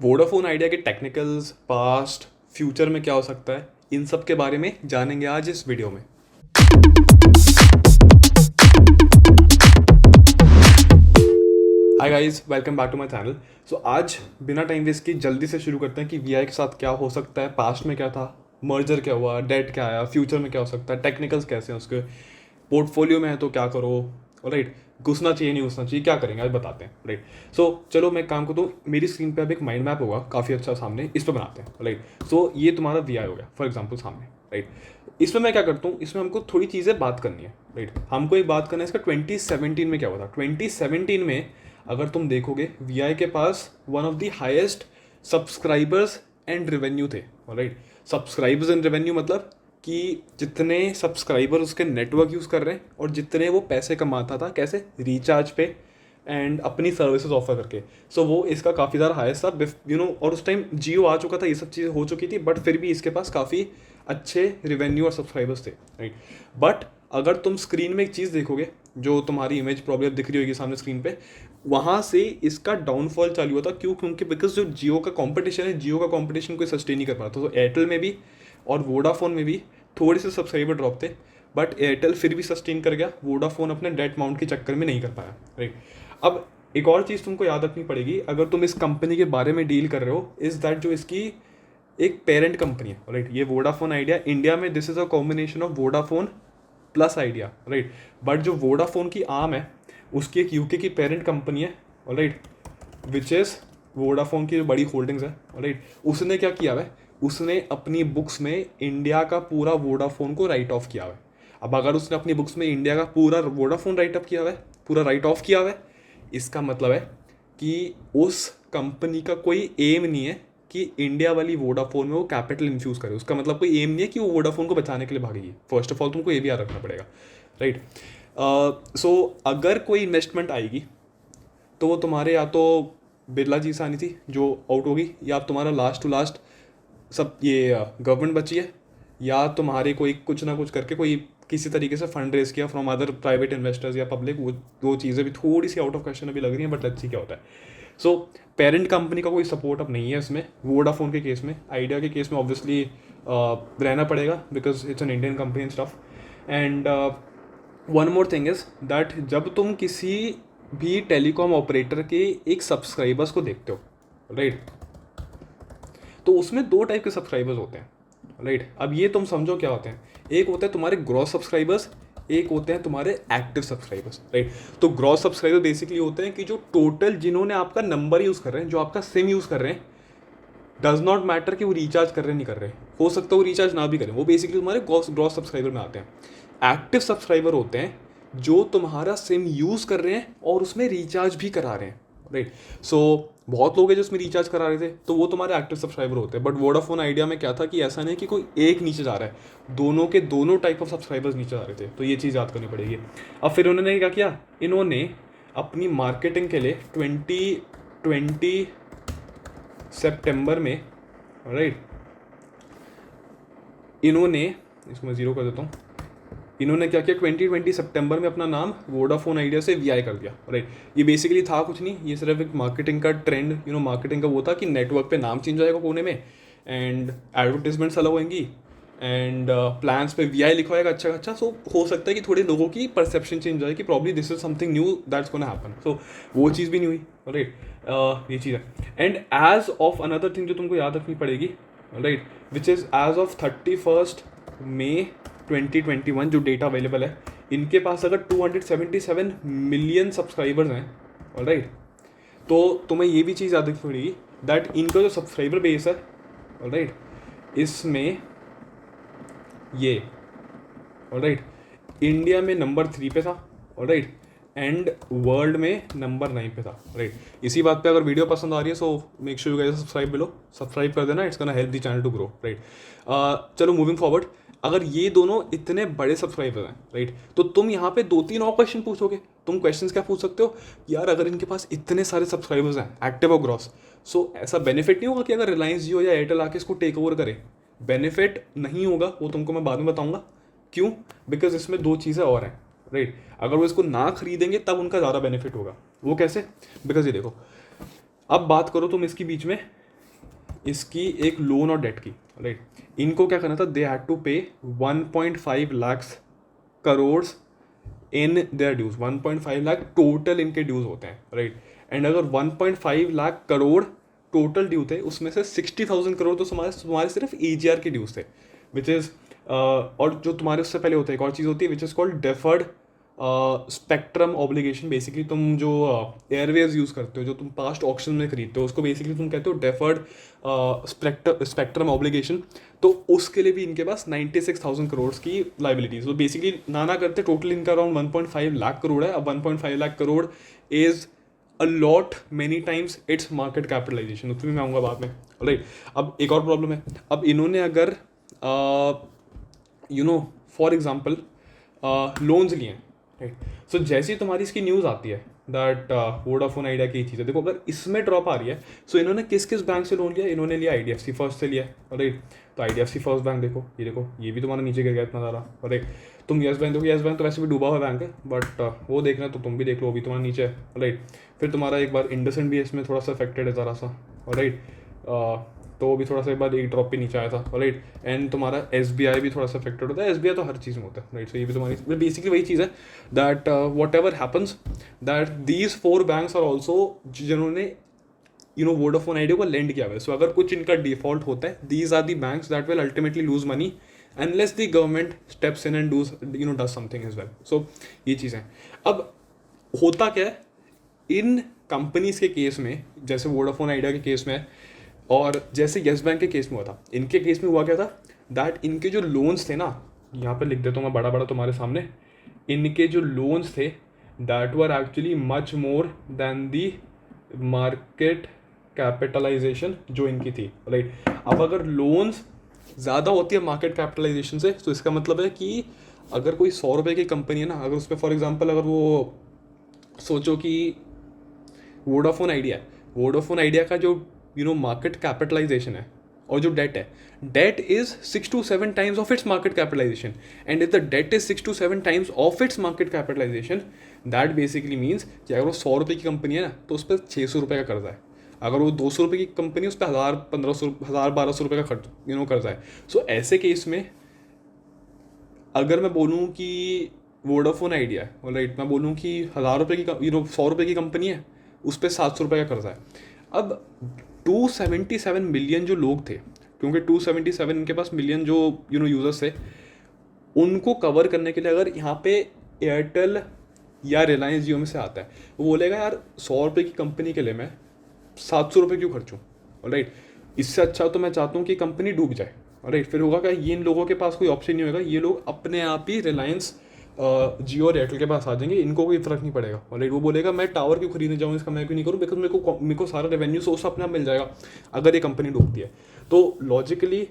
Vodafone idea के technicals, past, future में क्या हो सकता है, इन सब के बारे में जानेंगे आज इस वीडियो में। Hi guys, welcome back to my channel. So आज बिना टाइम वेस्ट की जल्दी से शुरू करते हैं कि वीआई के साथ क्या हो सकता है, पास्ट में क्या था, मर्जर क्या हुआ, डेट क्या आया, फ्यूचर में क्या हो सकता है, टेक्निकल्स कैसे हैं उसके, पोर्टफोलियो में है तो क्या करो, राइट, घुसना चाहिए नहीं घुसना चाहिए, क्या करेंगे आज बताते हैं, राइट। सो चलो मैं एक काम करता हूँ, मेरी स्क्रीन पे अब एक माइंड मैप होगा काफ़ी अच्छा सामने, इस पर बनाते हैं, राइट। सो ये तुम्हारा वीआई हो गया फॉर एग्जाम्पल सामने, राइट। इसमें मैं क्या करता हूँ, इसमें हमको थोड़ी चीज़ें बात करनी है, राइट। हमको एक बात करना है इसका 2017 में क्या हुआ था। 2017 में अगर तुम देखोगे वीआई के पास one of the highest subscribers and revenue थे, राइट। सब्सक्राइबर्स एंड रेवेन्यू मतलब कि जितने सब्सक्राइबर उसके नेटवर्क यूज़ कर रहे हैं और जितने वो पैसे कमाता था, कैसे, रिचार्ज पे एंड अपनी सर्विसेज ऑफर करके। सो वो इसका काफ़ी ज़्यादा हाईएस्ट था, और उस टाइम जियो आ चुका था, ये सब चीज़ें हो चुकी थी, बट फिर भी इसके पास काफ़ी अच्छे रेवेन्यू और सब्सक्राइबर्स थे, राइट। बट अगर तुम स्क्रीन में एक चीज़ देखोगे, जो तुम्हारी इमेज प्रॉब्लम दिख रही होगी सामने स्क्रीन पे, वहाँ से इसका डाउनफॉल चालू हुआ था। क्यों? क्योंकि बिकॉज जो जियो का कंपटीशन है, जियो का कंपटीशन कोई सस्टेन नहीं कर पा रहा था। तो एयरटेल में भी और वोडाफोन में भी थोड़े से सब्सक्राइबर ड्रॉप थे, बट एयरटेल फिर भी सस्टेन कर गया, वोडाफोन अपने डेट माउंट के चक्कर में नहीं कर पाया, राइट। अब एक और चीज़ तुमको याद रखनी पड़ेगी अगर तुम इस कंपनी के बारे में डील कर रहे हो, इज़ दैट जो इसकी एक पेरेंट कंपनी है, राइट। ये वोडाफोन आइडिया इंडिया में this is a combination of Vodafone plus idea, right. But जो वोडाफोन की आर्म है उसकी एक यूके की पेरेंट कंपनी है, राइट, विच इज़ वोडाफोन की जो बड़ी होल्डिंग्स है, राइट। उसने क्या किया है, उसने अपनी बुक्स में इंडिया का पूरा वोडाफोन को राइट ऑफ किया है। अब अगर उसने अपनी बुक्स में इंडिया का पूरा वोडाफोन राइट ऑफ किया है, पूरा राइट ऑफ किया है, इसका मतलब है कि उस कंपनी का कोई एम नहीं है कि इंडिया वाली वोडाफोन में वो कैपिटल इन्फ्यूज़ करे। उसका मतलब कोई एम नहीं है कि वो वोडाफोन को बचाने के लिए भागेगी। फर्स्ट ऑफ ऑल तुमको ये भी याद रखना पड़ेगा, राइट। सो अगर कोई इन्वेस्टमेंट आएगी तो वो तुम्हारे या तो बिरला जी से आनी थी जो आउट होगी, या तुम्हारा लास्ट टू लास्ट सब ये गवर्नमेंट बची है, या तुम्हारे कोई कुछ ना कुछ करके कोई किसी तरीके से फंड रेज किया फ्रॉम अदर प्राइवेट इन्वेस्टर्स या पब्लिक। वो चीज़ें भी थोड़ी सी आउट ऑफ क्वेश्चन अभी लग रही हैं, बट लेट्स सी क्या होता है। सो पेरेंट कंपनी का कोई सपोर्ट अब नहीं है इसमें, वोडाफोन के केस में। आइडिया के केस में ऑब्वियसली रहना पड़ेगा because it's an Indian company and stuff. And one more thing is that जब तुम किसी भी टेलीकॉम ऑपरेटर के एक सब्सक्राइबर्स को देखते हो, राइट, तो उसमें दो टाइप के सब्सक्राइबर्स होते हैं, राइट। अब ये तुम समझो क्या होते हैं। एक होते हैं तुम्हारे ग्रॉस सब्सक्राइबर्स, एक होते हैं तुम्हारे एक्टिव सब्सक्राइबर्स, राइट। तो ग्रॉस सब्सक्राइबर बेसिकली होते हैं कि जो टोटल जिन्होंने आपका नंबर यूज़ कर रहे हैं, जो आपका सिम यूज़ कर रहे हैं, डज नॉट मैटर कि वो रिचार्ज कर रहे हैं नहीं कर रहे, हो सकता है वो रिचार्ज ना भी करें, वो बेसिकली तुम्हारे ग्रॉस सब्सक्राइबर में आते हैं। एक्टिव सब्सक्राइबर होते हैं जो तुम्हारा सिम यूज़ कर रहे हैं और उसमें रिचार्ज भी करा रहे हैं, राइट। सो बहुत लोग हैं जो उसमें रिचार्ज करा रहे थे, तो वो तुम्हारे एक्टिव सब्सक्राइबर होते हैं। बट वोडाफोन आइडिया में क्या था कि ऐसा नहीं कि कोई एक नीचे जा रहा है, दोनों के दोनों टाइप ऑफ सब्सक्राइबर्स नीचे जा रहे थे, तो ये चीज़ याद करनी पड़ेगी। अब फिर उन्होंने क्या किया, इन्होंने अपनी मार्केटिंग के लिए 2020 सितंबर में, राइट, इन्होंने, इसको मैं ज़ीरो कर देता हूँ, इन्होंने क्या किया 2020 सितंबर में अपना नाम वोडाफोन आइडिया से वीआई कर दिया, राइट। ये बेसिकली था कुछ नहीं, ये सिर्फ एक मार्केटिंग का ट्रेंड, मार्केटिंग का वो था कि नेटवर्क पे नाम चेंज होएगा कोने में एंड एडवर्टीजमेंट्स अलग होंगी एंड प्लान्स पे वीआई लिखा होएगा अच्छा अच्छा। सो हो सकता है कि थोड़े लोगों की परसेप्शन चेंज हो कि probably this is something new that's gonna happen. So वो चीज़ भी नहीं हुई, राइट। ये चीज़ है। And as of another thing जो तुमको याद रखनी पड़ेगी, right, which is as of 31 मई 2021 जो डेटा अवेलेबल है, इनके पास अगर 277 मिलियन सब्सक्राइबर्स हैं, राइट, तो तुम्हें ये भी चीज़ याद रखनी पड़ेगी दैट इनका जो सब्सक्राइबर बेस है, राइट, इसमें ये, राइट, इंडिया में नंबर 3 पे था, राइट, एंड वर्ल्ड में नंबर 9 पे था, राइट। इसी बात पे अगर वीडियो पसंद आ रही है so make sure you guys subscribe below, subscribe कर देना, it's gonna help the channel to grow, right. चलो मूविंग फॉरवर्ड, अगर ये दोनों इतने बड़े सब्सक्राइबर हैं, राइट, तो तुम यहाँ पे 2-3 और क्वेश्चन पूछोगे। तुम क्वेश्चंस क्या पूछ सकते हो, यार अगर इनके पास इतने सारे सब्सक्राइबर्स हैं एक्टिव और ग्रॉस, सो ऐसा बेनिफिट नहीं होगा कि अगर रिलायंस जियो या एयरटेल आके इसको टेक ओवर करे? बेनिफिट नहीं होगा, वो तुमको मैं बाद में बताऊंगा क्यों। बिकॉज इसमें दो चीज़ें और हैं, राइट। अगर वो इसको ना खरीदेंगे तब उनका ज़्यादा बेनिफिट होगा। वो कैसे? बिकॉज ये देखो, अब बात करो तुम इसके बीच में इसकी एक लोन और डेट की, राइट। इनको क्या करना था, they had to pay 1.5 lakh crore in their dues. 1.5 lakh total इनके ड्यूज होते हैं, राइट। एंड अगर 1.5 लाख करोड़ टोटल ड्यू थे, उसमें से 60,000 करोड़ तो तुम्हारे सिर्फ EGR के ड्यूज थे, विच इज़ और जो तुम्हारे उससे पहले होता है एक और चीज़ होती है which is called deferred spectrum obligation. Basically तुम जो एयरवेज यूज़ करते हो, जो तुम पास्ट ऑक्शन में खरीदते हो, उसको बेसिकली तुम कहते हो डेफर्ड स्पेक्ट्रम ऑब्लिगेशन। तो उसके लिए भी इनके पास 96,000 करोड़ की लाइबिलिटीज। तो बेसिकली ना करते टोटल इनका अराउंड 1.5 लाख करोड़ है। अब 1.5 lakh crore is a lot many times its market capitalisation, उसमें मैं आऊँगा बाद में, राइट। अब एक और प्रॉब्लम है, अब इन्होंने अगर फॉर एग्जाम्पल लोन्स लिए हैं, राइट। सो जैसे ही तुम्हारी इसकी न्यूज़ आती है दैट वोडाफोन आइडिया की चीज़ है, देखो अगर इसमें ड्रॉप आ रही है, सो इन्होंने किस किस बैंक से लोन लिया, इन्होंने लिया IDFC फर्स्ट से लिया, राइट। तो IDFC फर्स्ट बैंक देखो, ये भी तुम्हारा नीचे गिर गया इतना ज़्यादा, राइट। तुम येस बैंक देखो, येस बैंक तो वैसे भी डूबा हुआ बैंक है, बट वो देखना तो तुम भी देख लो, वो भी तुम्हारा नीचे है, राइट। फिर तुम्हारा एक बार इंडसइंड भी इसमें थोड़ा सा अफेक्टेड है ज़रा सा, राइट। तो वो भी थोड़ा सा एक बार एक ड्रॉप पे नीचे आया था, राइट। एंड तुम्हारा SBI भी थोड़ा सा अफेक्टेड होता है, SBI तो हर चीज़ में होता है, राइट। सो ये भी तुम्हारी बेसिकली वही चीज़ है that whatever happens that these 4 banks are also जिन्होंने वोडाफोन आइडिया को लेंड किया हुआ है। सो अगर कुछ इनका डिफॉल्ट होता है, these are the banks that will ultimately lose money unless the government steps in and does something as well. So ये चीज़ें अब होता क्या है इन कंपनीज के केस में, जैसे वोडाफोन आइडिया के केस में और जैसे येस बैंक के केस में हुआ था, इनके केस में हुआ क्या था दैट इनके जो लोन्स थे ना, यहाँ पे लिख देता हूँ मैं बड़ा बड़ा तुम्हारे सामने, इनके जो लोन्स थे that were actually much more than the market capitalisation जो इनकी थी, राइट। अब अगर लोन्स ज़्यादा होती है मार्केट कैपिटलाइजेशन से, तो इसका मतलब है कि अगर कोई 100 रुपये की कंपनी है ना, अगर उस पर फॉर एग्जांपल अगर वो सोचो कि वोडाफोन आइडिया का जो मार्केट कैपिटलाइजेशन है और जो डेट है, debt is 6 to 7 times of its market capitalisation. And if the debt is 6 to 7 times of its market capitalisation, that basically means कि अगर वो 100 रुपये की कंपनी है ना, तो उस पर 600 रुपये का कर्जा है। अगर वो 200 रुपये की कंपनी है, उस पर 1,000-1,500 रुपये का कर्जा है। सो ऐसे केस में अगर मैं बोलूँ कि वोडाफोन आइडिया है, राइट, मैं बोलूँ कि 1,000 रुपये की 100 रुपये की कंपनी है, उस पर 700 रुपये का कर्जा है। अब 277 मिलियन जो लोग थे, क्योंकि 277 इनके पास मिलियन जो यूज़र्स थे, उनको कवर करने के लिए अगर यहाँ पे एयरटेल या रिलायंस जियो में से आता है, वो बोलेगा यार 100 रुपये की कंपनी के लिए मैं 700 रुपये क्यों खर्चूँ, राइट। इससे अच्छा तो मैं चाहता हूँ कि कंपनी डूब जाए, राइट। फिर होगा क्या, ये इन लोगों के पास कोई ऑप्शन नहीं होगा, ये लोग अपने आप ही रिलायंस जियो और एयरटेल के पास आ जाएंगे, इनको कोई फर्क नहीं पड़ेगा, राइट। वो बोलेगा मैं टावर क्यों खरीदने जाऊँ, इसका मैं क्यों नहीं करूँ, बिकॉज मेरे को सारा रेवेन्यू सोर्स अपने आप मिल जाएगा अगर ये कंपनी डूबती है। तो लॉजिकली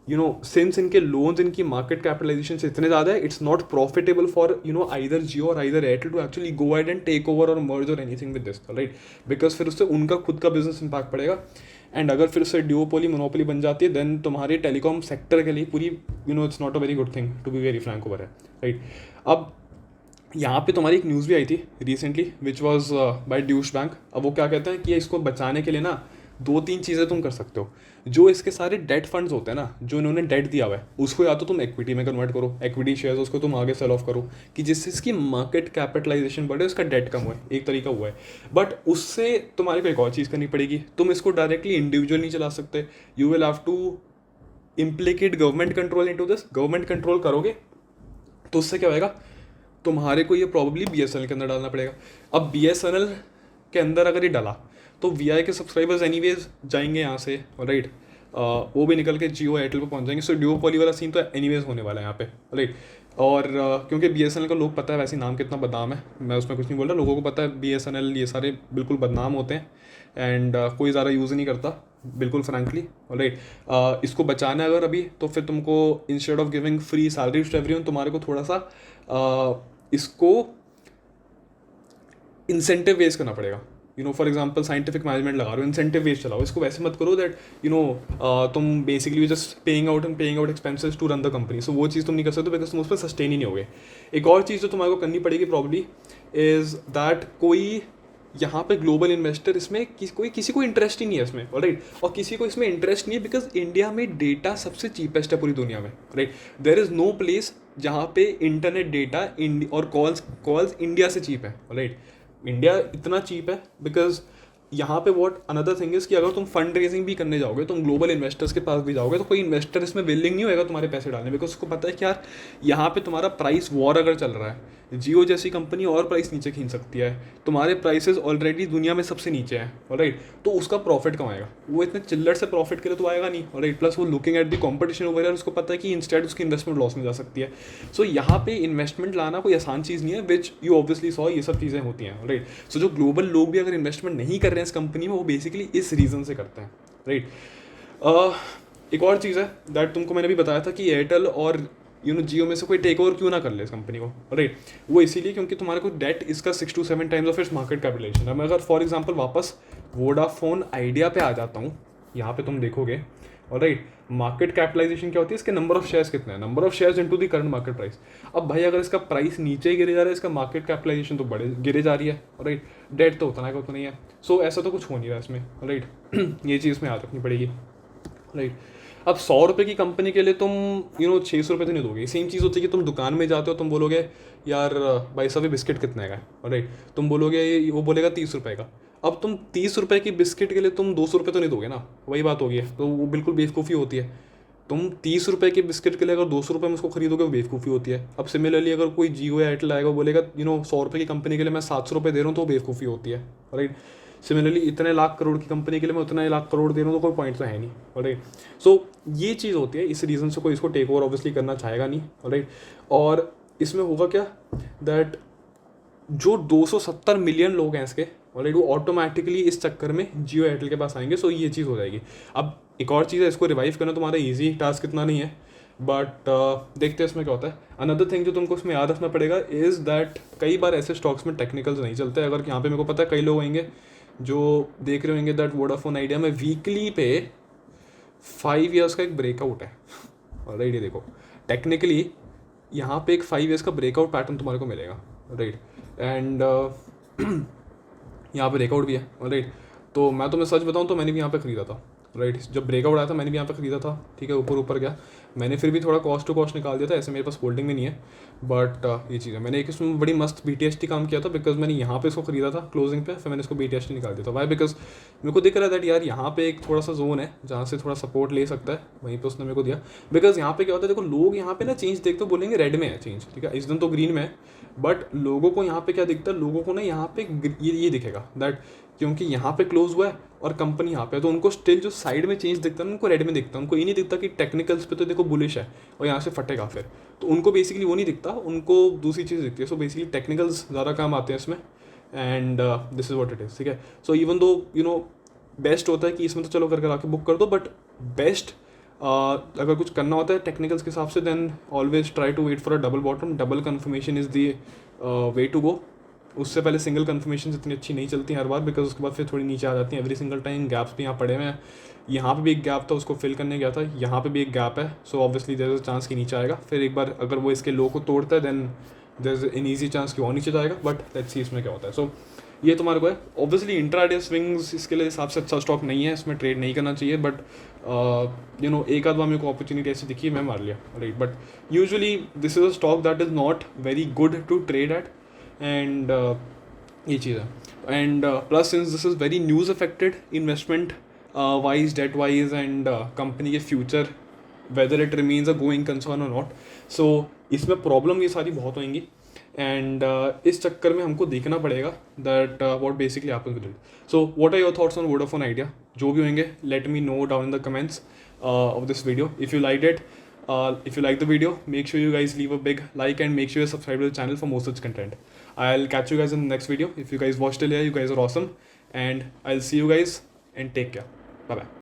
सिंस इनके लोन्स इनकी मार्केट कैपिटलाइजेशन से इतने ज़्यादा है, it's not profitable for either Jio और either Airtel to actually go ahead and take over और मर्ज और anything with this, right. Because फिर उससे उनका खुद का बिजनेस इंपैक्ट पड़ेगा। एंड अगर फिर उससे ड्यूओपोली मोनोपोली बन जाती है, देन तुम्हारे टेलीकॉम सेक्टर के लिए पूरी it's not a very good thing to be very frank over है, राइट। अब यहाँ पे तुम्हारी एक न्यूज़ भी आई थी recently which was by Deutsche bank. अब वो क्या कहते हैं कि इसको बचाने के लिए ना 2-3 चीज़ें तुम कर सकते हो। जो इसके सारे डेट फंड्स होते हैं ना, जो इन्होंने डेट दिया हुआ है, उसको या तो तुम इक्विटी में कन्वर्ट करो, इक्विटी शेयर्स उसको तुम आगे सेल ऑफ करो कि जिससे इसकी मार्केट कैपिटलाइजेशन बढ़े, उसका डेट कम हुआ है, एक तरीका हुआ है। बट उससे तुम्हारे को एक और चीज़ करनी पड़ेगी, तुम इसको डायरेक्टली इंडिविजुअल नहीं चला सकते, you will have to implicate government control into this. Government control करोगे तो उससे क्या होएगा, तुम्हारे को ये प्रॉब्ली BSNL के अंदर डालना पड़ेगा। अब BSNL के अंदर अगर ये डाला तो VI के सब्सक्राइबर्स एनीवेज जाएंगे यहाँ से, राइट। वो भी निकल के जियो एयरटेल पे पहुँच जाएंगे। सो ड्यूओपोली वाला सीन तो एनीवेज होने वाला है यहाँ पे, राइट। और क्योंकि BSNL का लोग पता है वैसे नाम कितना बदनाम है, मैं उसमें कुछ नहीं बोल रहा, लोगों को पता है BSNL ये सारे बिल्कुल बदनाम होते हैं एंड कोई ज़्यादा यूज़ नहीं करता, बिल्कुल फ्रैंकली, राइट। इसको बचाना है अगर अभी, तो फिर तुमको instead of giving free salary to everyone, तुम्हारे को थोड़ा सा इसको इंसेंटिव बेस करना पड़ेगा। फॉर एग्जांपल साइंटिफिक मैनेजमेंट लगा रहे हो, इंसेंटिव बेस चलाओ इसको, वैसे मत करो दैट तुम basically just paying out expenses to run the company. So वो चीज़ तुम नहीं कर सकते बिकॉज तुम उस पर सस्टेन ही नहीं होगे। एक और चीज़ जो तुम्हारे को करनी पड़ेगी प्रॉब्ली इज़ दैट कोई यहाँ पे ग्लोबल इन्वेस्टर इसमें किसी को इंटरेस्ट ही नहीं है इसमें, राइट। और किसी को इसमें इंटरेस्ट नहीं है बिकॉज इंडिया में डेटा सबसे चीपेस्ट है पूरी दुनिया में, right. There is no place जहाँ पे इंटरनेट डेटा और कॉल्स इंडिया से चीप है, राइट। इंडिया इतना चीप है बिकॉज यहाँ पे वॉट अनदर थिंग इज़ कि अगर तुम फंड रेजिंग भी करने जाओगे, तुम ग्लोबल इन्वेस्टर्स के पास भी जाओगे, तो कोई इन्वेस्टर इसमें विलिंग नहीं होएगा तुम्हारे पैसे डालने, बिकॉज उसको पता है कि यार यहाँ पे तुम्हारा प्राइस वॉर अगर चल रहा है, जियो जैसी कंपनी और प्राइस नीचे खींच सकती है, तुम्हारे प्राइसेस ऑलरेडी दुनिया में सबसे नीचे हैं, राइट। तो उसका प्रॉफिट कमाएगा वो, इतने चिल्लर से प्रॉफिट के लिए तो आएगा नहीं, राइट। प्लस वो looking at the competition over है, उसको पता है कि इंस्टेड उसकी इन्वेस्टमेंट लॉस में जा सकती है। सो यहाँ पे इन्वेस्टमेंट लाना कोई आसान चीज़ नहीं है, विच यू ऑब्वियसली सॉ ये सब चीज़ें होती हैं, राइट। सो जो ग्लोबल लोग भी अगर इन्वेस्टमेंट नहीं कर रहे हैं इस कंपनी में, वो बेसिकली इस रीज़न से करते हैं, राइट। एक और चीज़ है दैट तुमको मैंने भी बताया था कि एयरटेल और जियो में से कोई टेक ओवर क्यों ना कर ले इस कंपनी को, राइट। वो इसीलिए क्योंकि तुम्हारे को डेट इसका 6 to 7 times of its market capitalisation है। मैं अगर फॉर एग्जांपल वापस वोडाफोन आइडिया पे आ जाता हूँ, यहाँ पे तुम देखोगे, और राइट, मार्केट कैपिटलाइजेशन क्या होती है, इसके नंबर ऑफ शेयर्स कितने हैं, number of shares into the current market price. अब भाई अगर इसका प्राइस नीचे ही गिरे जा रहा है, इसका मार्केट कैपिटलाइजेशन तो गिरे जा रही है, राइट। डेट तो उतना का उतना नहीं है, सो ऐसा तो कुछ हो नहीं रहा इसमें, राइट। ये चीज़ में याद रखनी पड़ेगी, राइट। अब 100 रुपये की कंपनी के लिए तुम 600 रुपये तो नहीं दोगे। सेम चीज़ होती है कि तुम दुकान में जाते हो, तुम बोलोगे यार भाई साहब ये बिस्किट कितने का है, राइट। तुम बोलोगे, वो बोलेगा 30 रुपये का। अब तुम 30 रुपये की बिस्किट के लिए तुम 200 रुपये तो नहीं दोगे ना, वही बात होगी। तो वो बिल्कुल बेवकूफ़ी होती है। तुम 30 रुपये की बिस्किट के लिए अगर 200 रुपये में उसको खरीदोगे, वो बेवकूफ़ी होती है। अब सिमिलरली अगर कोई जियो या एयरटेल आएगा, बोलेगा 100 रुपये की कंपनी के लिए मैं 700 रुपये दे रहा हूँ, तो बेवकूफ़ी होती है, राइट। सिमिलरली इतने लाख करोड़ की कंपनी के लिए मैं उतना लाख करोड़ दे रहा हूँ, तो कोई पॉइंट तो है नहीं, राइट। सो ये चीज़ होती है, इस रीज़न से कोई इसको टेक ओवर ऑब्वियसली करना चाहेगा नहीं, राइट। और इसमें होगा क्या दैट जो 270 मिलियन लोग हैं इसके, ऑलरेडी वो ऑटोमेटिकली इस चक्कर में जियो एयरटेल के पास आएंगे। सो ये चीज़ हो जाएगी। अब एक और चीज़ है, इसको रिवाइव करना तुम्हारा ईजी टास्क इतना नहीं है, बट देखते हैं इसमें क्या होता है। अनदर थिंग जो तुमको इसमें याद रखना पड़ेगा इज़ दैट कई बार ऐसे स्टॉक्स में टेक्निकल्स नहीं चलते। अगर यहाँ पे मेरे को पता है कई लोग होंगे जो देख रहे होंगे दैट वोडाफोन आइडिया में वीकली पे 5 ईयर्स का एक ब्रेकआउट है, राइट। ये देखो टेक्निकली यहाँ पे एक 5 ईयर्स का ब्रेकआउट पैटर्न तुम्हारे को मिलेगा, राइट। एंड यहाँ पे ब्रेकआउट भी है, राइट। तो मैं तुम्हें सच बताऊँ तो मैंने भी यहाँ पे ख़रीदा था, राइट। जब ब्रेकआउट आया था मैंने भी यहाँ पे ख़रीदा था, ठीक है। ऊपर ऊपर गया, मैंने फिर भी थोड़ा कॉस्ट टू कॉस्ट निकाल दिया था, ऐसे मेरे पास होल्डिंग में नहीं है। बट ये चीज़ है, मैंने एक इसमें बड़ी मस्त BTST काम किया था, बिकॉज मैंने यहाँ पे इसको खरीदा था क्लोजिंग पे, फिर मैंने इसको BTST निकाल दिया था। वाई, बिकॉज मेरे को दिख रहा है दैट यार यहाँ पे एक थोड़ा सा जोन है जहाँ से थोड़ा सपोर्ट ले सकता है, वहीं पे उसने मेरे को दिया। बिकॉज यहाँ पे क्या होता है, देखो लोग यहाँ पे ना चेंज देखते तो बोलेंगे रेड में है चेंज, ठीक है। इस दिन तो ग्रीन में है, बट लोगों को यहाँ पे क्या दिखता है, लोगों को ना यहाँ पे ये दिखेगा दैट क्योंकि यहाँ पे क्लोज हुआ है और कंपनी यहाँ पे है, तो उनको स्टिल जो साइड में चेंज दिखता है उनको रेड में दिखता है। उनको ये नहीं दिखता कि टेक्निकल्स पे तो देखो बुलिश है और यहाँ से फटेगा फिर, तो उनको बेसिकली वो नहीं दिखता, उनको दूसरी चीज़ दिखती है। सो बेसिकली टेक्निकल्स ज़्यादा काम आते हैं इसमें, and this is what it is, ठीक है। सो इवन दो बेस्ट होता है कि इसमें तो चलो करके आके बुक कर दो, बट बेस्ट अगर कुछ करना होता है टेक्निकल्स के हिसाब से, then always try to wait for a double bottom. Double confirmation is the way to go. उससे पहले सिंगल कन्फर्मेशन इतनी अच्छी नहीं चलती हर बार, बिकॉज उसके बाद फिर थोड़ी नीचे आ जाती हैं एवरी सिंगल टाइम। गैप्स भी यहाँ पड़े हुए हैं, यहाँ पे भी एक गैप था, उसको फिल करने गया था, यहाँ पे भी एक गैप है। So obviously there is a chance कि नीचे आएगा। फिर एक बार अगर वो इसके लो को तोड़ता है, then there is an easy chance कि और नीचे जाएगा, बट लेट्स सी इसमें क्या होता है। सो ये तुम्हारे को है। ऑब्वियसली इंट्राडे स्विंग्स इसके लिए हिसाब से अच्छा स्टॉक नहीं है, इसमें ट्रेड नहीं करना चाहिए, बट एक आध बार मेरे को अपॉर्चुनिटी ऐसी दिखी है, मैं मार लिया, right. But usually this is a stock that is not very good to trade at, and ये चीज़ है। And plus since this is very news affected investment wise, debt wise, and company के future whether it remains a going concern और not, so इसमें problem ये सारी बहुत होंगी। एंड इस चक्कर में हमको देखना पड़ेगा that what basically happens with it. So what are your thoughts on Vodafone Idea? जो भी होंगे let me know down in the comments of this video. If you like it, if you like the video, make sure you guys leave a big like and make sure you subscribe to the channel for more such content. I'll catch you guys in the next video. If you guys watched till here, you guys are awesome, and I'll see you guys and take care. Bye bye.